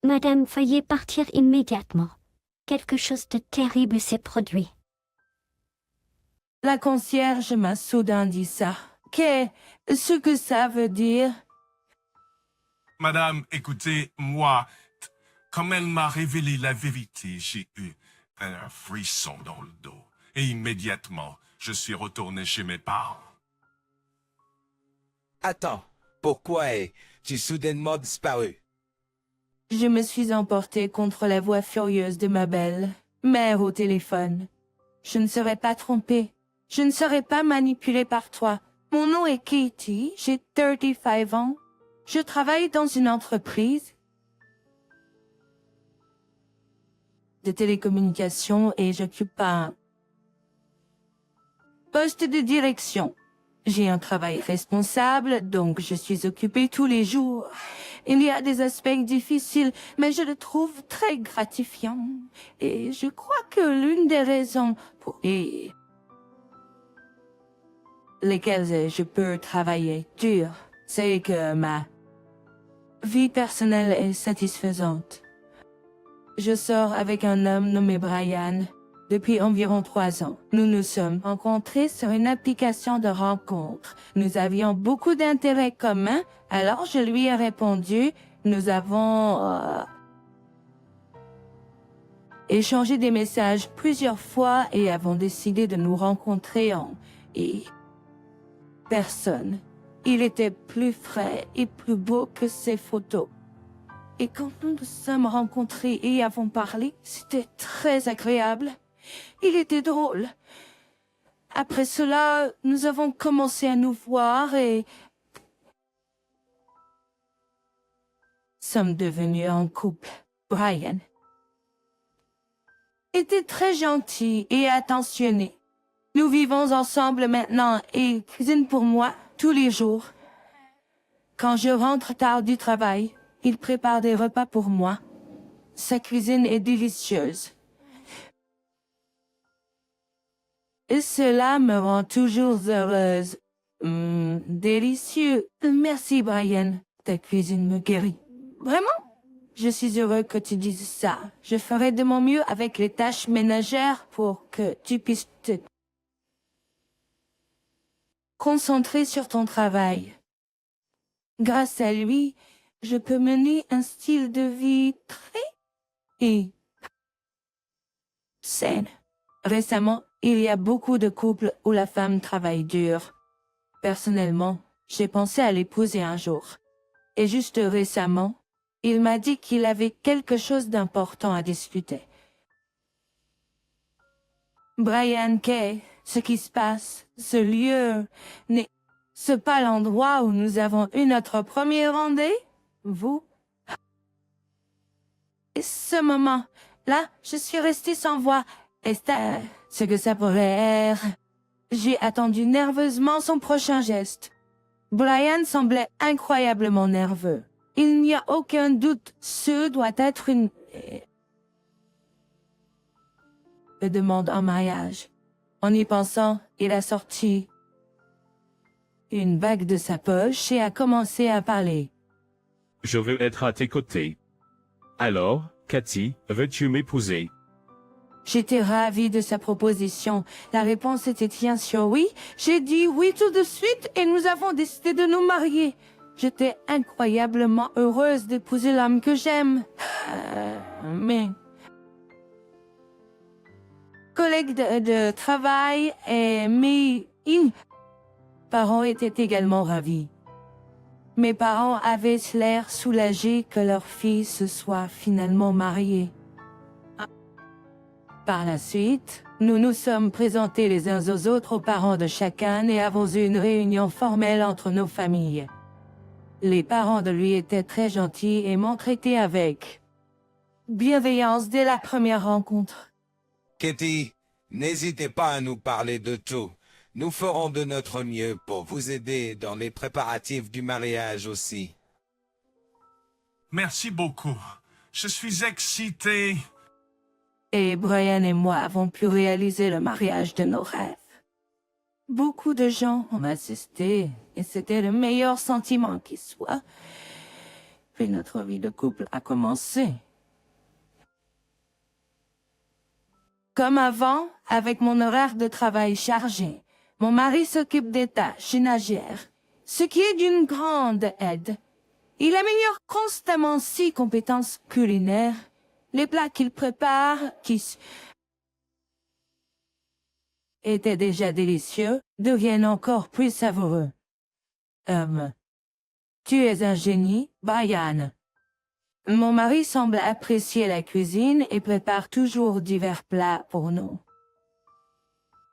Madame, veuillez partir immédiatement. Quelque chose de terrible s'est produit. La concierge m'a soudain dit ça. Qu'est-ce que ça veut dire? Madame, écoutez, moi, quand elle m'a révélé la vérité, j'ai eu un frisson dans le dos. Et immédiatement, je suis retourné chez mes parents. Attends, pourquoi es-tu soudainement disparu? Je me suis emportée contre la voix furieuse de ma belle mère au téléphone. Je ne serais pas trompée. Je ne serais pas manipulée par toi. Mon nom est Katie, j'ai 35 ans. Je travaille dans une entreprise de télécommunications et j'occupe un poste de direction. J'ai un travail responsable, donc je suis occupée tous les jours. Il y a des aspects difficiles, mais je le trouve très gratifiant. Et je crois que l'une des raisons pour lesquelles je peux travailler dur, c'est que ma vie personnelle est satisfaisante. Je sors avec un homme nommé Brian depuis environ 3 ans. Nous nous sommes rencontrés sur une application de rencontre. Nous avions beaucoup d'intérêts communs, alors je lui ai répondu. Nous avons échangé des messages plusieurs fois et avons décidé de nous rencontrer en personne. Il était plus frais et plus beau que ses photos. Et quand nous nous sommes rencontrés et avons parlé, c'était très agréable. Il était drôle. Après cela, nous avons commencé à nous voir et sommes devenus un couple. Brian était très gentil et attentionné. Nous vivons ensemble maintenant et cuisine pour moi tous les jours. Quand je rentre tard du travail, il prépare des repas pour moi. Sa cuisine est délicieuse. Et cela me rend toujours heureuse. Délicieux. Merci, Brian. Ta cuisine me guérit. Vraiment? Je suis heureux que tu dises ça. Je ferai de mon mieux avec les tâches ménagères pour que tu puisses te concentrer sur ton travail. Grâce à lui, je peux mener un style de vie très saine. Récemment, il y a beaucoup de couples où la femme travaille dur. Personnellement, j'ai pensé à l'épouser un jour. Et juste récemment, il m'a dit qu'il avait quelque chose d'important à discuter. Brian Kay, ce qui se passe, ce lieu, n'est-ce pas l'endroit où nous avons eu notre premier rendez-vous? Et ce moment-là, je suis restée sans voix. Et c'est ce que ça pourrait être. J'ai attendu nerveusement son prochain geste. Brian semblait incroyablement nerveux. Il n'y a aucun doute, ce doit être une demande en mariage. En y pensant, il a sorti une bague de sa poche et a commencé à parler. Je veux être à tes côtés. Alors, Cathy, veux-tu m'épouser? J'étais ravie de sa proposition. La réponse était bien sûr oui. J'ai dit oui tout de suite et nous avons décidé de nous marier. J'étais incroyablement heureuse d'épouser l'homme que j'aime. Mais collègues de travail et mes parents étaient également ravis. Mes parents avaient l'air soulagés que leur fille se soit finalement mariée. Par la suite, nous nous sommes présentés les uns aux autres aux parents de chacun et avons eu une réunion formelle entre nos familles. Les parents de lui étaient très gentils et m'ont traité avec bienveillance dès la première rencontre. Katie, n'hésitez pas à nous parler de tout. Nous ferons de notre mieux pour vous aider dans les préparatifs du mariage aussi. Merci beaucoup. Je suis excité. Et Brian et moi avons pu réaliser le mariage de nos rêves. Beaucoup de gens ont assisté et c'était le meilleur sentiment qui soit. puis notre vie de couple a commencé. Comme avant, avec mon horaire de travail chargé, mon mari s'occupe des tâches ménagères, ce qui est d'une grande aide. Il améliore constamment ses compétences culinaires. Les plats qu'il prépare, étaient déjà délicieux, deviennent encore plus savoureux. Tu es un génie, Brian. Mon mari semble apprécier la cuisine et prépare toujours divers plats pour nous.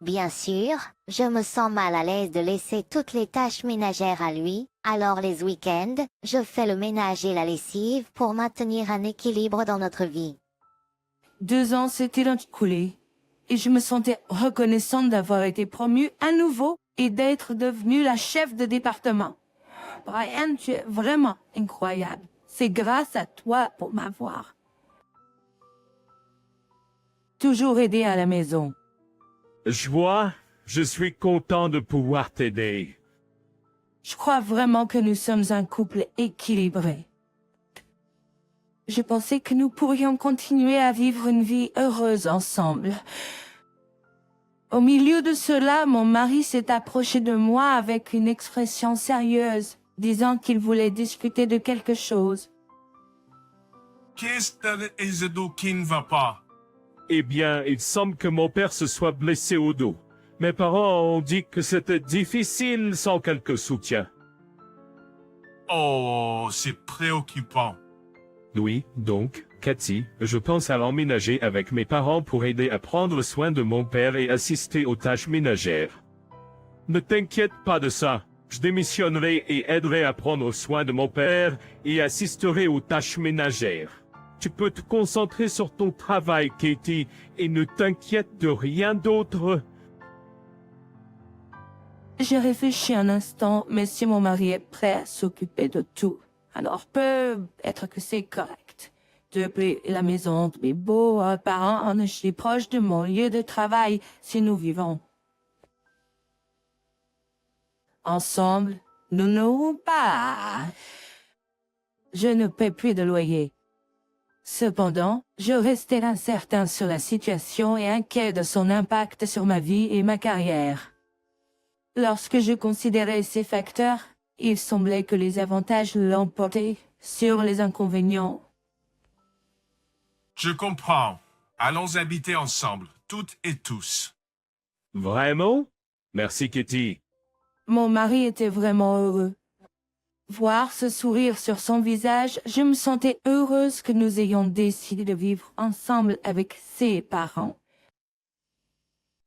Bien sûr, je me sens mal à l'aise de laisser toutes les tâches ménagères à lui, alors les week-ends, je fais le ménage et la lessive pour maintenir un équilibre dans notre vie. 2 ans s'étaient écoulés et je me sentais reconnaissante d'avoir été promue à nouveau et d'être devenue la chef de département. Brian, tu es vraiment incroyable. C'est grâce à toi pour m'avoir toujours aidé à la maison. Je suis content de pouvoir t'aider. Je crois vraiment que nous sommes un couple équilibré. Je pensais que nous pourrions continuer à vivre une vie heureuse ensemble. Au milieu de cela, mon mari s'est approché de moi avec une expression sérieuse, disant qu'il voulait discuter de quelque chose. Qu'est-ce qui ne va pas? Eh bien, il semble que mon père se soit blessé au dos. Mes parents ont dit que c'était difficile sans quelque soutien. Oh, c'est préoccupant. Oui, donc, Cathy, je pense à l'emménager avec mes parents pour aider à prendre soin de mon père et assister aux tâches ménagères. Ne t'inquiète pas de ça. Je démissionnerai et aiderai à prendre soin de mon père et assisterai aux tâches ménagères. Tu peux te concentrer sur ton travail, Katie, et ne t'inquiète de rien d'autre. J'ai réfléchi un instant, mais si mon mari est prêt à s'occuper de tout, alors peut-être que c'est correct. Depuis la maison de mes beaux-parents, je suis proche de mon lieu de travail si nous vivons ensemble. Nous n'aurons pas. Je ne paie plus de loyer. Cependant, je restais incertain sur la situation et inquiet de son impact sur ma vie et ma carrière. Lorsque je considérais ces facteurs, il semblait que les avantages l'emportaient sur les inconvénients. Je comprends. Allons habiter ensemble, toutes et tous. Vraiment? Merci, Katie. Mon mari était vraiment heureux. Voir ce sourire sur son visage, je me sentais heureuse que nous ayons décidé de vivre ensemble avec ses parents.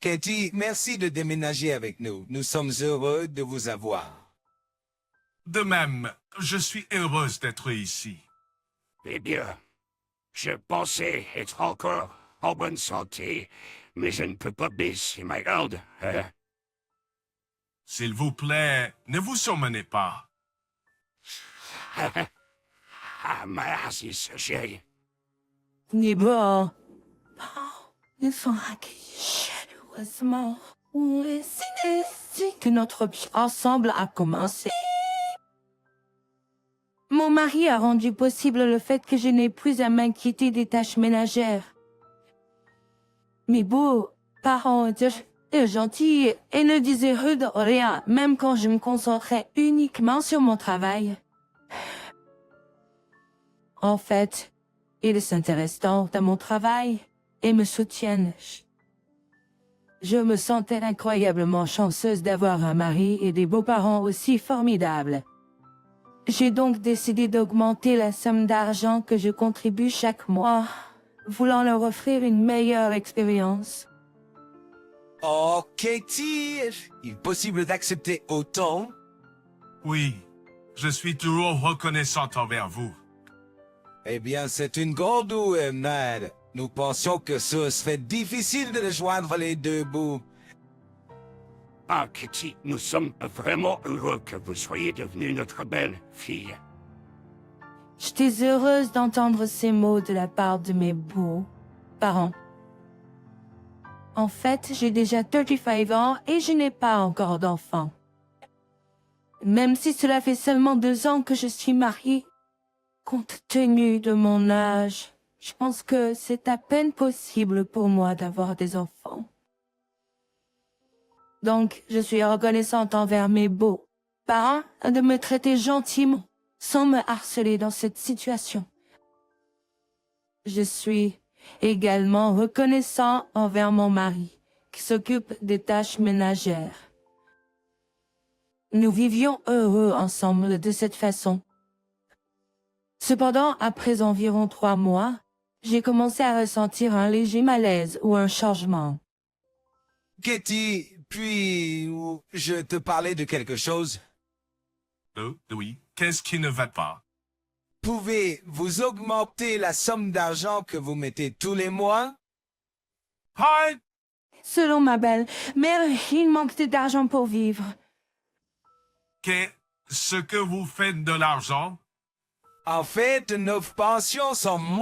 Katie, merci de déménager avec nous. Nous sommes heureux de vous avoir. De même, je suis heureuse d'être ici. Eh bien, je pensais être encore en bonne santé, mais je ne peux pas baisser ma garde. S'il vous plaît, ne vous surmenez pas. Ah, merci, chérie. Ni bon. Nous sommes accueillis chaleureusement. C'est ainsi que notre vie ensemble a commencé. Mon mari a rendu possible le fait que je n'ai plus à m'inquiéter des tâches ménagères. Mes beaux-parents étaient gentils et ne disaient rien, même quand je me concentrais uniquement sur mon travail. En fait, ils s'intéressent à mon travail et me soutiennent. Je me sentais incroyablement chanceuse d'avoir un mari et des beaux-parents aussi formidables. J'ai donc décidé d'augmenter la somme d'argent que je contribue chaque mois, voulant leur offrir une meilleure expérience. Oh, Katie, il est possible d'accepter autant? Oui, je suis toujours reconnaissante envers vous. Eh bien, c'est une grande Ned. Nous pensions que ce serait difficile de joindre les deux bouts. Ah, Kitty, nous sommes vraiment heureux que vous soyez devenue notre belle fille. J'étais heureuse d'entendre ces mots de la part de mes beaux-parents. En fait, j'ai déjà 35 ans et je n'ai pas encore d'enfant. Même si cela fait seulement 2 ans que je suis mariée, Compte tenu de mon âge, je pense que c'est à peine possible pour moi d'avoir des enfants. Donc, je suis reconnaissante envers mes beaux parents de me traiter gentiment, sans me harceler dans cette situation. Je suis également reconnaissant envers mon mari, qui s'occupe des tâches ménagères. Nous vivions heureux ensemble de cette façon. Cependant, après environ 3 mois, j'ai commencé à ressentir un léger malaise ou un changement. Katie, je te parlais de quelque chose. Oui, qu'est-ce qui ne va pas? Pouvez-vous augmenter la somme d'argent que vous mettez tous les mois? Hi! Selon ma belle-mère, il manque d'argent pour vivre. Qu'est-ce que vous faites de l'argent? En fait, nos pensions sont moins